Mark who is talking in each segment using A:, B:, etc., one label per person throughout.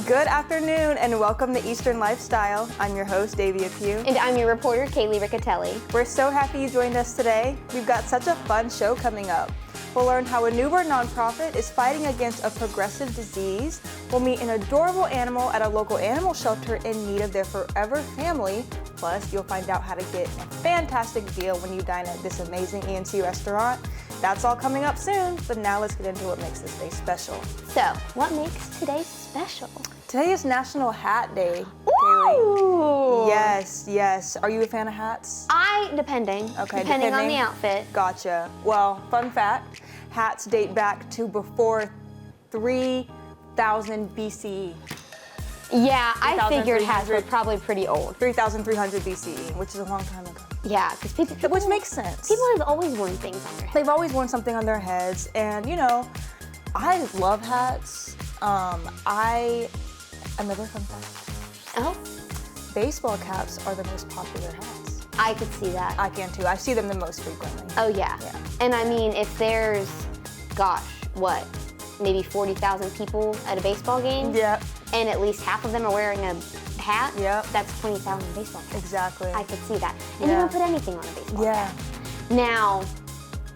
A: Good afternoon and welcome to Eastern Lifestyle. I'm your host, Davia Pugh.
B: And I'm your reporter, Kaylee Riccatelli.
A: We're so happy you joined us today. We've got such a fun show coming up. We'll learn how a New Bern nonprofit is fighting against a progressive disease. We'll meet an adorable animal at a local animal shelter in need of their forever family. Plus, you'll find out how to get a fantastic deal when you dine at this amazing ENC restaurant. That's all coming up soon, but now let's get into what makes this day special.
B: So, what makes today special?
A: Today is National Hat Day,
B: Ooh!
A: Kaylee. Yes. Are you a fan of hats?
B: Depending on the outfit.
A: Gotcha. Well, fun fact, hats date back to before 3000 BCE.
B: Yeah, I figured hats were probably pretty old.
A: 3300 BCE, which is a long time ago.
B: Yeah, because people...
A: Which makes sense.
B: People have always worn things on their heads.
A: They've always worn something on their heads, and you know, I love hats. Another fun fact.
B: Oh?
A: Baseball caps are the most popular hats.
B: I could see that.
A: I can too. I see them the most frequently.
B: Oh, yeah. And I mean, if there's, maybe 40,000 people at a baseball game?
A: Yep.
B: And at least half of them are wearing a hat?
A: Yep.
B: That's 20,000 baseball caps.
A: Exactly.
B: I could see that. And you don't put anything on a baseball cap. Now,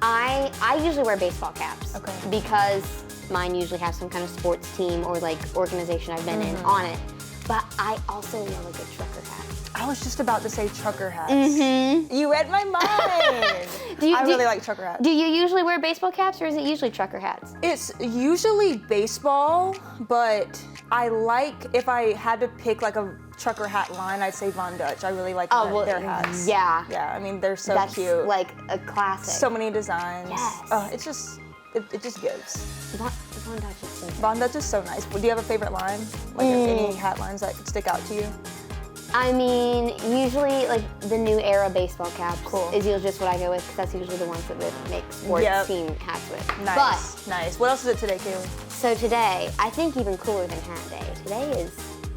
B: I usually wear baseball caps.
A: Okay.
B: Because mine usually have some kind of sports team or like organization I've been in on it. But I also love a good trucker hat.
A: I was just about to say trucker hats.
B: Mm-hmm.
A: You read my mind. I really like trucker hats.
B: Do you usually wear baseball caps or is it usually trucker hats?
A: It's usually baseball, but I like, if I had to pick like a trucker hat line, I'd say Von Dutch. I really like their hats.
B: Yeah.
A: Yeah, I mean, they're so
B: That's
A: cute.
B: Like a classic.
A: So many designs.
B: Yes.
A: It just gives.
B: Von Dutch is so good.
A: Von Dutch is so nice. Do you have a favorite line? Like any hat lines that could stick out to you?
B: I mean, usually like the new era baseball caps is usually just what I go with because that's usually the ones that would make sports team hats with.
A: Nice. What else is it today, Kaylee?
B: So today, I think even cooler than Hat Day, today is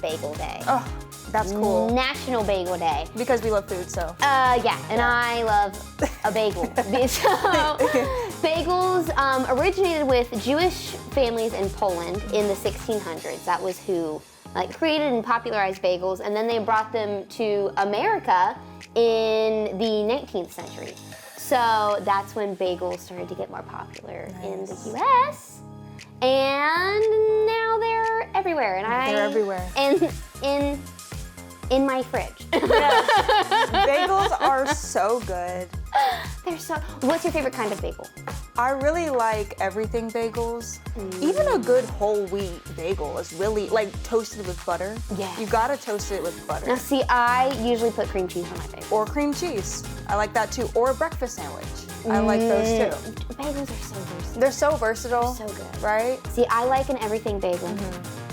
B: Bagel Day.
A: Oh, that's cool.
B: National Bagel Day.
A: Because we love food, so.
B: And I love a bagel. So, bagels originated with Jewish families in Poland in the 1600s. That was who created and popularized bagels, and then they brought them to America in the 19th century. So that's when bagels started to get more popular in the U.S. And now they're everywhere.
A: They're everywhere.
B: And in my fridge.
A: Yes. Bagels are so good.
B: What's your favorite kind of bagel?
A: I really like everything bagels. Even a good whole wheat bagel is really, toasted with butter.
B: Yeah.
A: You gotta toast it with butter.
B: Now see, I usually put cream cheese on my bagel.
A: Or cream cheese. I like that too. Or a breakfast sandwich. I like those too.
B: Bagels are so versatile.
A: They're so versatile.
B: They're so good.
A: Right?
B: See, I like an everything bagel.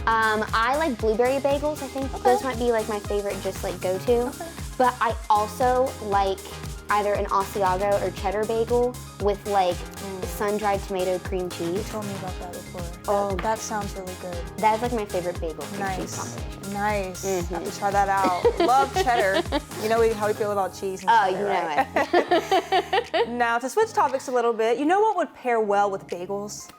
B: I like blueberry bagels, I think. Those might be my favorite just go-to.
A: Okay.
B: But I also like either an Asiago or cheddar bagel with sun-dried tomato cream cheese.
A: You told me about that before. That sounds really good.
B: That is my favorite bagel cream cheese combination.
A: Nice. I have to try that out. Love cheddar. You know how we feel about cheese and cheddar,
B: you know
A: it. Now, to switch topics a little bit, you know what would pair well with bagels?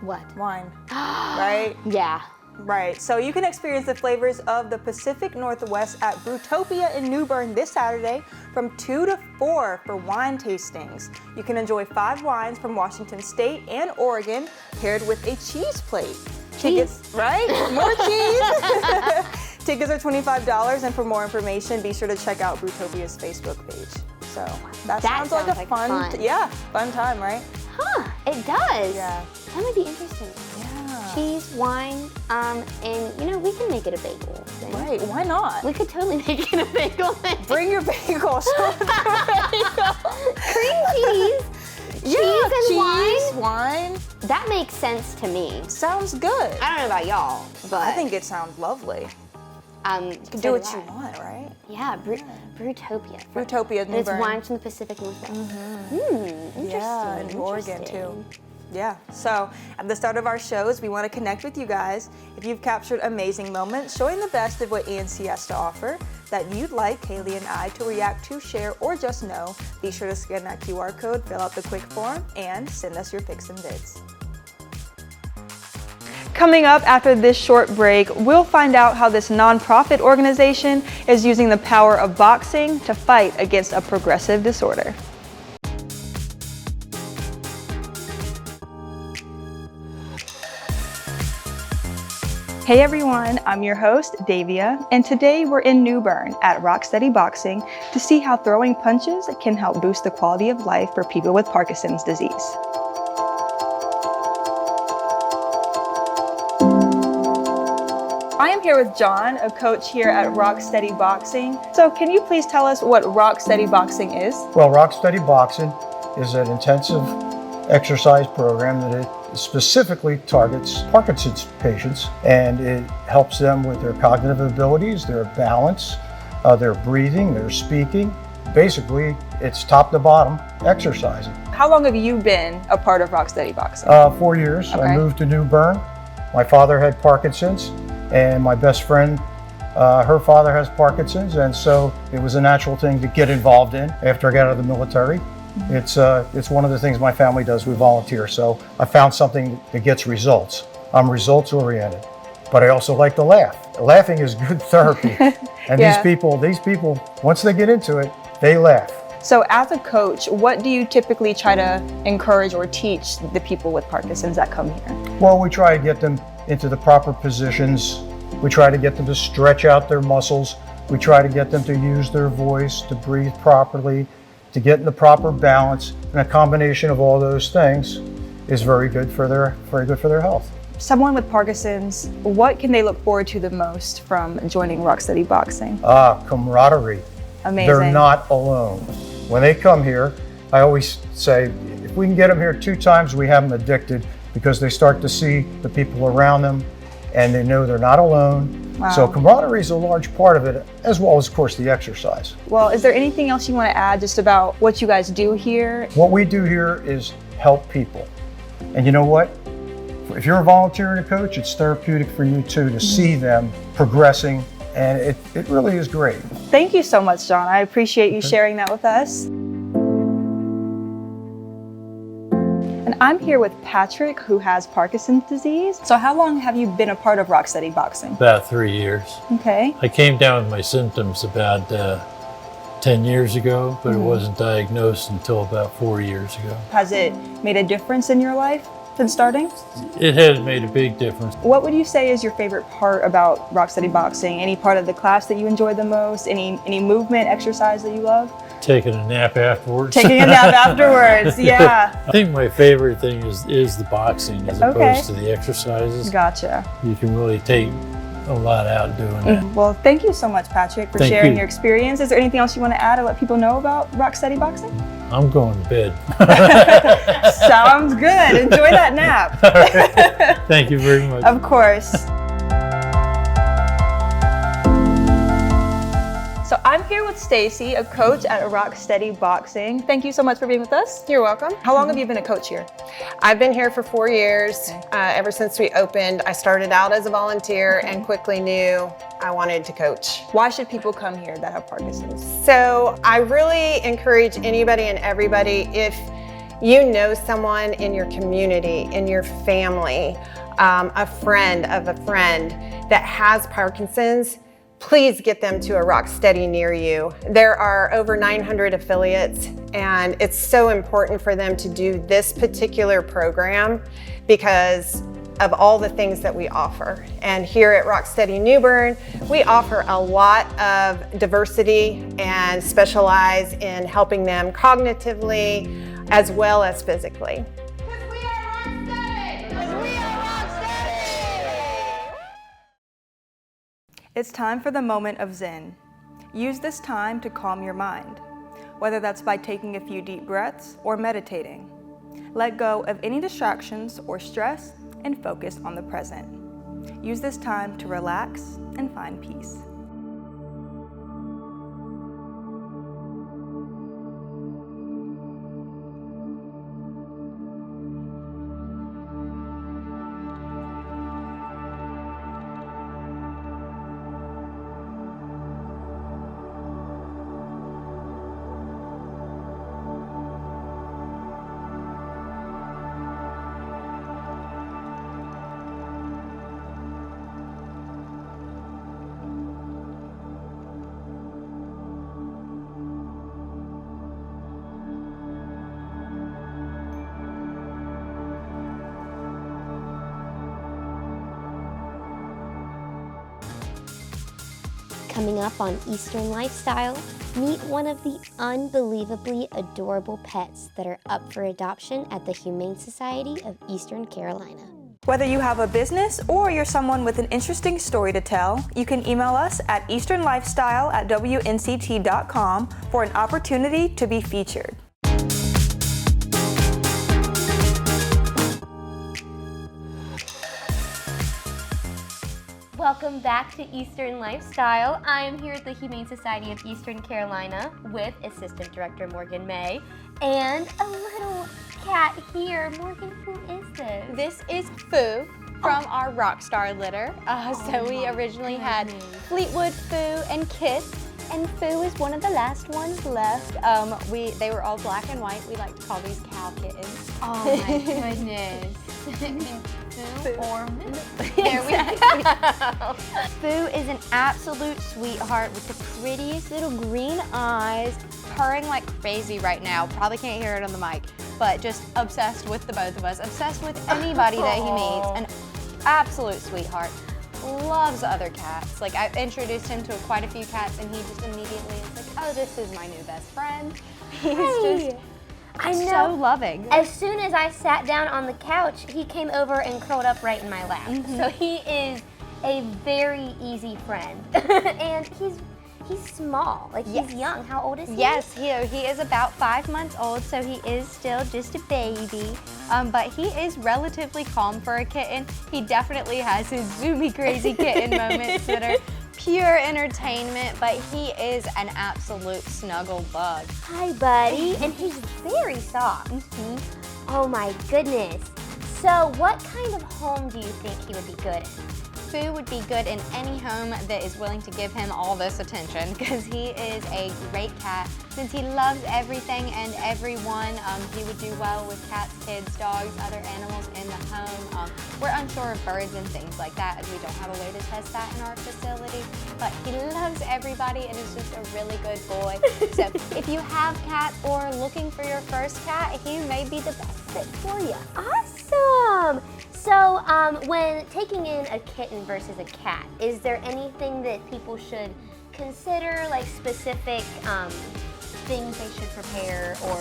B: What?
A: Wine. Right?
B: Yeah.
A: Right, so you can experience the flavors of the Pacific Northwest at Brewtopia in New Bern this Saturday from 2 to 4 for wine tastings. You can enjoy 5 wines from Washington State and Oregon paired with a cheese plate. Tickets, right? More cheese! Tickets are $25, and for more information, be sure to check out Brewtopia's Facebook page. So that sounds like a fun time, right?
B: Huh, it does.
A: Yeah.
B: That might be interesting.
A: Yeah.
B: Cheese, wine, and we can make it a bagel thing.
A: Right, why not?
B: We could totally make it a bagel thing.
A: Bring your bagel.
B: Cream cheese.
A: Cheese, wine.
B: That makes sense to me.
A: Sounds good.
B: I don't know about y'all, but
A: I think it sounds lovely. You can do what you want, right?
B: Yeah, Brewtopia.
A: Brewtopia, New Bern.
B: It's wine from the Pacific Northwest. Interesting.
A: Yeah, and Oregon too. Yeah, so at the start of our shows, we want to connect with you guys. If you've captured amazing moments showing the best of what ENC has to offer that you'd like Kaylee and I to react to, share, or just know, be sure to scan that QR code, fill out the quick form, and send us your pics and vids. Coming up after this short break, we'll find out how this nonprofit organization is using the power of boxing to fight against a progressive disorder. Hey everyone, I'm your host, Davia, and today we're in New Bern at Rock Steady Boxing to see how throwing punches can help boost the quality of life for people with Parkinson's disease. I am here with John, a coach here at Rock Steady Boxing. So can you please tell us what Rock Steady Boxing is?
C: Well, Rock Steady Boxing is an intensive exercise program that it specifically targets Parkinson's patients, and it helps them with their cognitive abilities, their balance, their breathing, their speaking. Basically, it's top to bottom exercising.
A: How long have you been a part of Rock Steady Boxing?
C: 4 years.
A: Okay.
C: I moved to New Bern. My father had Parkinson's, and my best friend, her father has Parkinson's, and so it was a natural thing to get involved in after I got out of the military. It's one of the things my family does. We volunteer, so I found something that gets results. I'm results oriented, but I also like to laugh. Laughing is good therapy, and
A: Yeah.
C: these people, once they get into it, they laugh.
A: So as a coach, what do you typically try to encourage or teach the people with Parkinson's that come here?
C: Well, we try to get them into the proper positions. We try to get them to stretch out their muscles. We try to get them to use their voice, to breathe properly, to get in the proper balance, and a combination of all those things is very good for their health.
A: Someone with Parkinson's, what can they look forward to the most from joining Rock Steady Boxing?
C: Camaraderie.
A: Amazing.
C: They're not alone. When they come here, I always say, if we can get them here 2 times, we have them addicted, because they start to see the people around them and they know they're not alone.
A: Wow.
C: So camaraderie is a large part of it, as well as, of course, the exercise.
A: Well, is there anything else you want to add just about what you guys do here?
C: What we do here is help people. And you know what? If you're a volunteer and a coach, it's therapeutic for you too to see them progressing, and it really is great.
A: Thank you so much, John. I appreciate you sharing that with us. And I'm here with Patrick, who has Parkinson's disease. So how long have you been a part of Rock Steady Boxing?
D: About 3 years.
A: Okay.
D: I came down with my symptoms about 10 years ago, but it wasn't diagnosed until about 4 years ago.
A: Has it made a difference in your life since starting?
D: It has made a big difference.
A: What would you say is your favorite part about Rock Steady Boxing? Any part of the class that you enjoy the most? Any movement, exercise that you love?
D: Taking a nap afterwards.
A: Taking a nap afterwards, yeah.
D: I think my favorite thing is the boxing as opposed to the exercises.
A: Gotcha.
D: You can really take a lot out doing that.
A: Well, thank you so much, Patrick, for
D: Thank
A: sharing
D: you.
A: your experience. Is there anything else you want to add or let people know about Rock Steady Boxing?
D: I'm going to bed.
A: Sounds good. Enjoy that nap.
D: All right. Thank you very much.
A: Of course. So I'm here with Stacy, a coach at Rock Steady Boxing. Thank you so much for being with us.
E: You're welcome.
A: How long have you been a coach here?
E: I've been here for 4 years. Ever since we opened, I started out as a volunteer and quickly knew I wanted to coach.
A: Why should people come here that have Parkinson's?
E: So I really encourage anybody and everybody, if you know someone in your community, in your family, a friend of a friend that has Parkinson's, please get them to a Rock Steady near you. There are over 900 affiliates, and it's so important for them to do this particular program because of all the things that we offer. And here at Rock Steady New Bern, we offer a lot of diversity and specialize in helping them cognitively as well as physically.
A: It's time for the moment of Zen. Use this time to calm your mind, whether that's by taking a few deep breaths or meditating. Let go of any distractions or stress and focus on the present. Use this time to relax and find peace.
B: Coming up on Eastern Lifestyle, meet one of the unbelievably adorable pets that are up for adoption at the Humane Society of Eastern Carolina.
A: Whether you have a business or you're someone with an interesting story to tell, you can email us at easternlifestyle@WNCT.com for an opportunity to be featured.
B: Welcome back to Eastern Lifestyle. I am here at the Humane Society of Eastern Carolina with Assistant Director Morgan May and a little cat here. Morgan, who is this?
F: This is Foo from our Rockstar litter. So we originally had Fleetwood, Foo, and Kiss, and Foo is one of the last ones left. They were all black and white. We like to call these cow kittens.
B: Oh my goodness. Foo or
F: There we go. Foo is an absolute sweetheart with the prettiest little green eyes, purring like crazy right now. Probably can't hear it on the mic, but just obsessed with the both of us. Obsessed with anybody that he meets. An absolute sweetheart. Loves other cats. Like, I introduced him to quite a few cats, and he just immediately is like, oh, this is my new best friend. He's just
B: I know.
F: so loving.
B: As soon as I sat down on the couch, he came over and curled up right in my lap. So he is a very easy friend. And he's small, like he's young. How old is he?
F: Yes, he is about 5 months old, so he is still just a baby. But he is relatively calm for a kitten. He definitely has his zoomy crazy kitten moments that are pure entertainment, but he is an absolute snuggle bug.
B: Hi, buddy. And he's very soft. Oh my goodness. So what kind of home do you think he would be good in?
F: Foo would be good in any home that is willing to give him all this attention, because he is a great cat. Since he loves everything and everyone, he would do well with cats, kids, dogs, other animals in the home. We're unsure of birds and things like that, as we don't have a way to test that in our facility, but he loves everybody and is just a really good boy. So if you have cats or looking for your first cat, he may be the best fit for you.
B: Awesome. So when taking in a kitten versus a cat, is there anything that people should consider, like specific things they should prepare or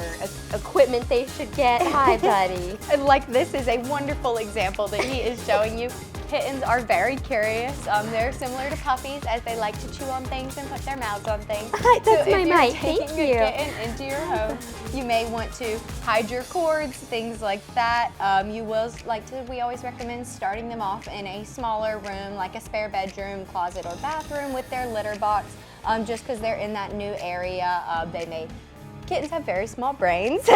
B: equipment they should get? Hi, buddy.
F: And like, this is a wonderful example that he is showing you. Kittens are very curious. They're similar to puppies, as they like to chew on things and put their mouths on things.
B: That's my mic.
F: Thank
B: Thank
F: you.
B: you.
F: Kitten into your home, you may want to hide your cords, things like that. You will like to. We always recommend starting them off in a smaller room, like a spare bedroom, closet, or bathroom, with their litter box. Just because they're in that new area, kittens have very small brains, so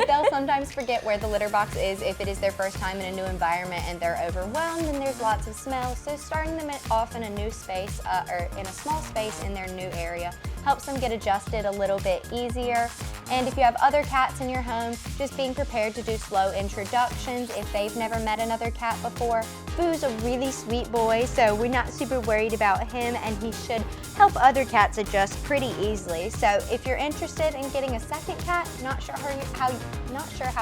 F: they'll sometimes forget where the litter box is if it is their first time in a new environment and they're overwhelmed and there's lots of smell. So starting them off in a new space, or in a small space in their new area, helps them get adjusted a little bit easier. And if you have other cats in your home, just being prepared to do slow introductions if they've never met another cat before. Foo's a really sweet boy, so we're not super worried about him, and he should help other cats adjust pretty easily. So if you're interested in getting a second cat, not sure how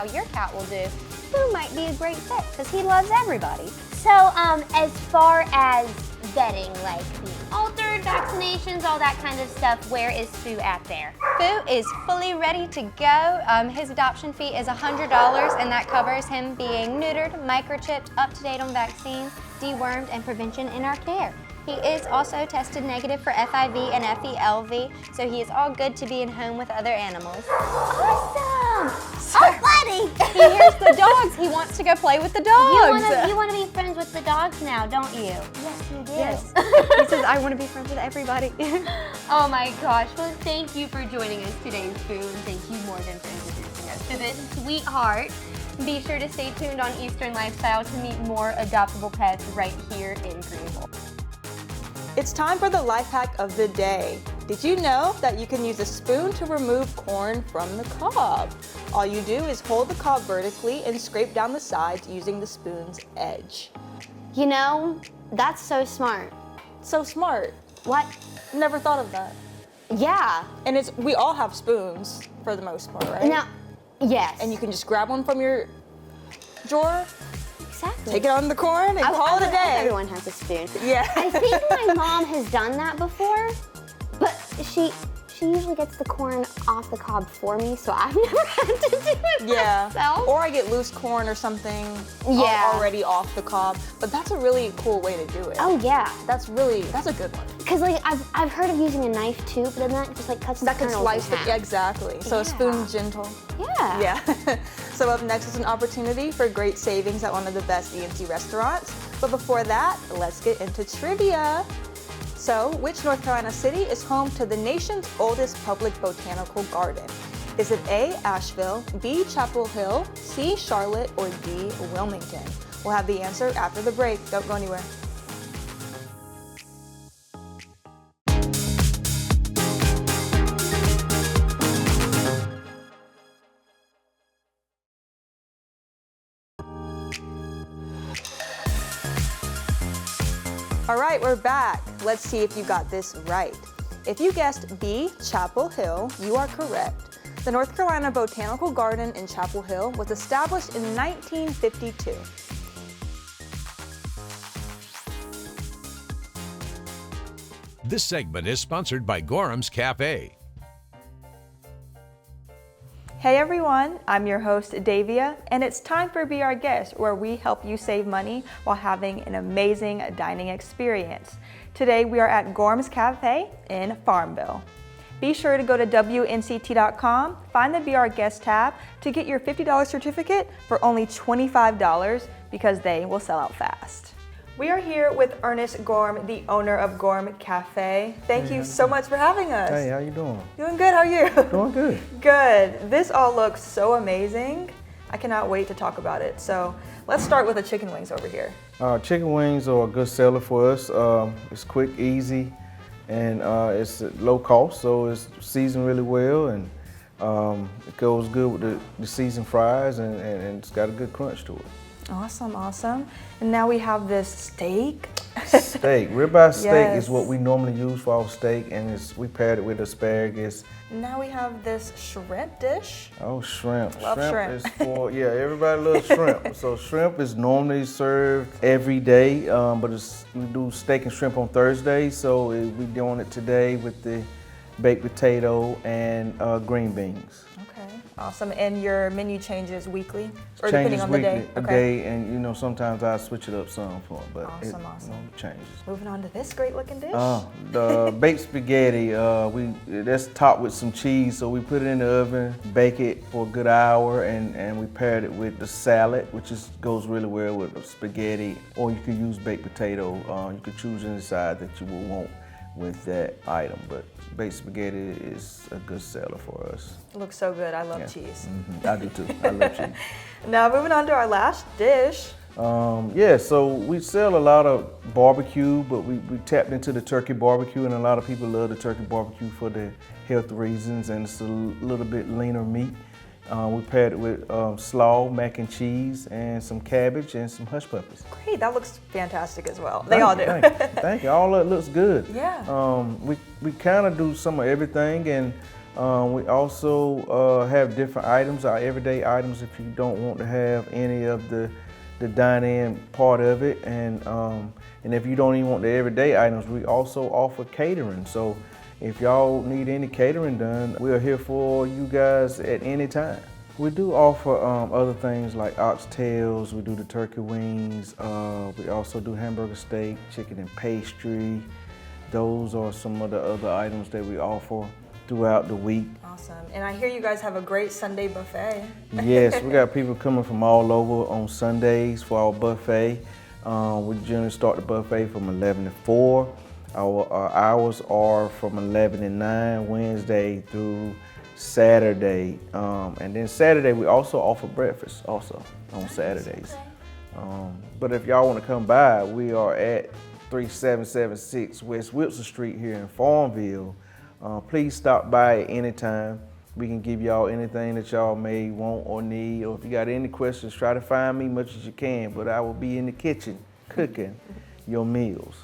F: your cat will do, Foo might be a great fit because he loves everybody.
B: So as far as vetting, like being altered, vaccinations, all that kind of stuff, where is Foo at there?
F: Foo is fully ready to go. His adoption fee is $100, and that covers him being neutered, microchipped, up to date on vaccines, dewormed, and prevention in our care. He is also tested negative for FIV and FELV, so he is all good to be in home with other animals.
B: Awesome!
F: Buddy! He hears the dogs. He wants to go play with the dogs.
B: You want to be friends with the dogs now, don't you? Yes, you do.
F: Yes. He says, I want to be friends with everybody.
B: Oh my gosh. Well, thank you for joining us today, Foo, and thank you, Morgan, for introducing us to this sweetheart. Be sure to stay tuned on Eastern Lifestyle to meet more adoptable pets right here in Greenville.
A: It's time for the life hack of the day. Did you know that you can use a spoon to remove corn from the cob? All you do is hold the cob vertically and scrape down the sides using the spoon's edge.
B: You know, that's so smart.
A: So smart.
B: What?
A: Never thought of that.
B: Yeah.
A: And we all have spoons for the most part, right?
B: Now, yes.
A: And you can just grab one from your drawer.
B: Exactly.
A: take it on the corn and call it a day.
B: Everyone has a spoon.
A: Yeah.
B: I think my mom has done that before, but she usually gets the corn off the cob for me, so I've never had to do it myself.
A: Or I get loose corn or something already off the cob. But that's a really cool way to do it.
B: Oh yeah.
A: That's a good one.
B: Because like I've heard of using a knife too, but then that just like cuts the kernels
A: slice
B: in half.
A: Yeah, exactly. So a spoon gentle.
B: Yeah.
A: Yeah. So up next is an opportunity for great savings at one of the best E&T restaurants. But before that, let's get into trivia. So, which North Carolina city is home to the nation's oldest public botanical garden? Is it A, Asheville, B, Chapel Hill, C, Charlotte, or D, Wilmington? We'll have the answer after the break. Don't go anywhere. All right, we're back. Let's see if you got this right. If you guessed B, Chapel Hill, you are correct. The North Carolina Botanical Garden in Chapel Hill was established in 1952.
G: This segment is sponsored by Gorhams Cafe.
A: Hey everyone, I'm your host Davia, and it's time for Be Our Guest, where we help you save money while having an amazing dining experience. Today we are at Gorhams Cafe in Farmville. Be sure to go to WNCT.com, find the Be Our Guest tab to get your $50 certificate for only $25 because they will sell out fast. We are here with Ernest Gorham, the owner of Gorhams Cafe. Thank you so much for having us.
C: Hey, how you doing?
A: Doing good, how are you?
C: Doing good.
A: Good. This all looks so amazing. I cannot wait to talk about it. So let's start with the chicken wings over here.
H: Chicken wings are a good seller for us. It's quick, easy, and it's low cost, so it's seasoned really well, and it goes good with the seasoned fries, and it's got a good crunch to it.
A: Awesome, awesome. And now we have this steak.
H: Steak, ribeye steak
A: Yes.
H: is what we normally use for our steak, and we paired it with asparagus.
A: Now we have this shrimp dish.
H: Oh, shrimp.
A: Love shrimp.
H: Is for, yeah, everybody loves shrimp. So shrimp is normally served every day, but we do steak and shrimp on Thursdays, so we're doing it today with the baked potato and green beans.
A: Okay, awesome. And your menu changes weekly? Or depending on the day?
H: A day, and sometimes I switch it up some for it, but
A: Awesome,
H: it
A: awesome.
H: changes.
A: Moving on to this great looking dish.
H: The baked spaghetti, that's topped with some cheese, so we put it in the oven, bake it for a good hour, and we paired it with the salad, which goes really well with the spaghetti, or you could use baked potato. You could choose any side that you would want with that item, but baked spaghetti is a good seller for us.
A: It looks so good. I love cheese.
H: I do too. I love cheese.
A: Now moving on to our last dish.
H: So we sell a lot of barbecue, but we tapped into the turkey barbecue, and a lot of people love the turkey barbecue for the health reasons, and it's a little bit leaner meat. We paired it with slaw, mac and cheese, and some cabbage and some hush puppies.
A: Great, that looks fantastic as well. They all do.
H: Thank you. All that looks good.
A: Yeah.
H: We kind of do some of everything, and we also have different items, our everyday items, if you don't want to have any of the dine-in part of it, and if you don't even want the everyday items, we also offer catering. So if y'all need any catering done, we're here for you guys at any time. We do offer other things like oxtails, we do the turkey wings, we also do hamburger steak, chicken and pastry. Those are some of the other items that we offer throughout the week.
A: Awesome. And I hear you guys have a great Sunday buffet.
H: Yes, we got people coming from all over on Sundays for our buffet. We generally start the buffet from 11 to 4. Our hours are from 11 to 9, Wednesday through Saturday. And then Saturday, we also offer breakfast also on Saturdays. But if y'all want to come by, we are at 3776 West Wilson Street here in Farmville. Please stop by at any time. We can give y'all anything that y'all may want or need, or if you got any questions, try to find me much as you can, but I will be in the kitchen cooking your meals.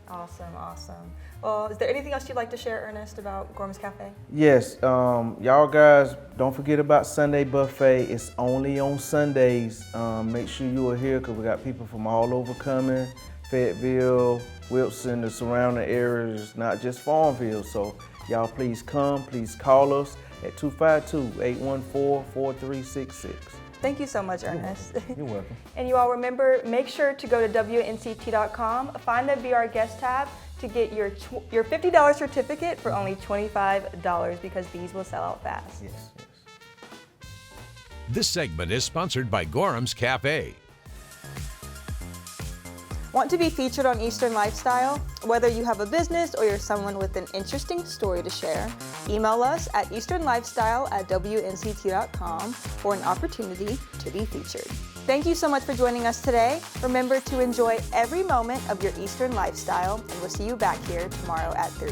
A: Awesome, awesome. Well, is there anything else you'd like to share, Ernest, about Gorhams Cafe?
H: Yes, y'all guys, don't forget about Sunday buffet. It's only on Sundays. Make sure you are here because we got people from all over coming. Fayetteville, Wilson, the surrounding areas, not just Farmville. So y'all please come, please call us at 252-814-4366.
A: Thank you so much, Ernest.
H: You're welcome.
A: And you all remember, make sure to go to WNCT.com, find the Be Our Guest tab to get your $50 certificate for only $25 because these will sell out fast.
H: Yes, yes.
G: This segment is sponsored by Gorhams Cafe.
A: Want to be featured on Eastern Lifestyle? Whether you have a business or you're someone with an interesting story to share, email us at easternlifestyle@WNCT.com for an opportunity to be featured. Thank you so much for joining us today. Remember to enjoy every moment of your Eastern lifestyle, and we'll see you back here tomorrow at 3.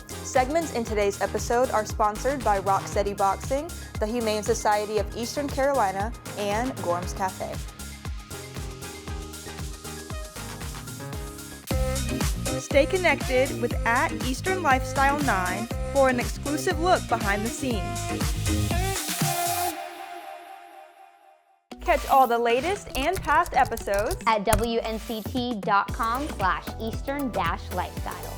A: Segments in today's episode are sponsored by Rock Steady Boxing, the Humane Society of Eastern Carolina, and Gorhams Cafe. Stay connected with @EasternLifestyle9 for an exclusive look behind the scenes. Catch all the latest and past episodes
B: at WNCT.com/Eastern-Lifestyle.